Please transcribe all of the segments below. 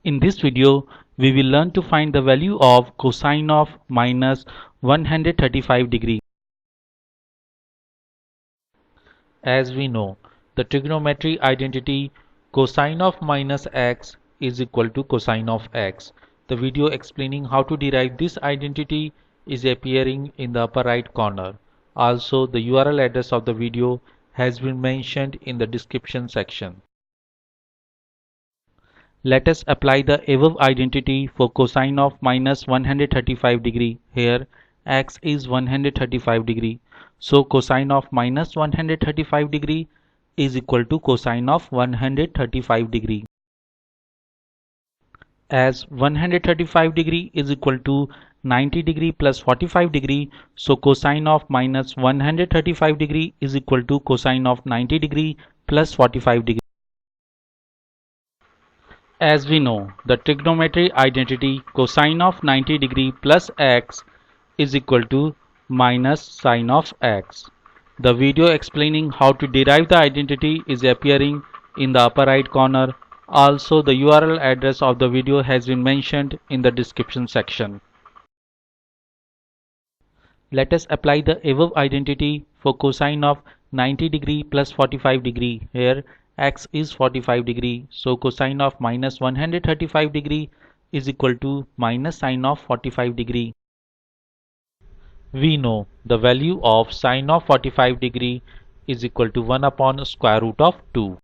In this video, we will learn to find the value of cosine of minus 135 degree. As we know, the trigonometry identity cosine of minus x is equal to cosine of x. The video explaining how to derive this identity is appearing in the upper right corner. Also, the URL address of the video has been mentioned in the description section. Let us apply the above identity for cosine of minus 135 degree. Here x is 135 degree. So cosine of minus 135 degree is equal to cosine of 135 degree. As 135 degree is equal to 90 degree plus 45 degree, so cosine of minus 135 degree is equal to cosine of 90 degree plus 45 degree. As we know, the trigonometry identity cosine of 90 degree plus x is equal to minus sine of x. The video explaining how to derive the identity is appearing in the upper right corner. Also, the URL address of the video has been mentioned in the description section. Let us apply the above identity for cosine of 90 degree plus 45 degree. Here x is 45 degree, so cosine of minus 135 degree is equal to minus sine of 45 degree. We know the value of sine of 45 degree is equal to 1 upon square root of 2.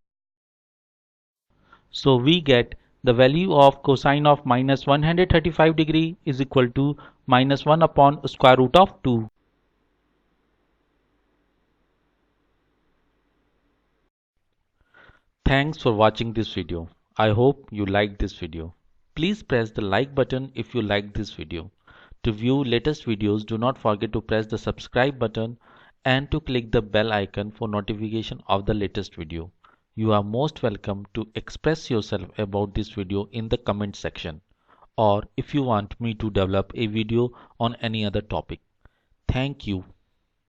So we get the value of cosine of minus 135 degree is equal to minus 1 upon square root of 2. Thanks for watching this video. I hope you liked this video. Please press the like button if you liked this video. To view latest videos, do not forget to press the subscribe button and to click the bell icon for notification of the latest video. You are most welcome to express yourself about this video in the comment section, or if you want me to develop a video on any other topic. Thank you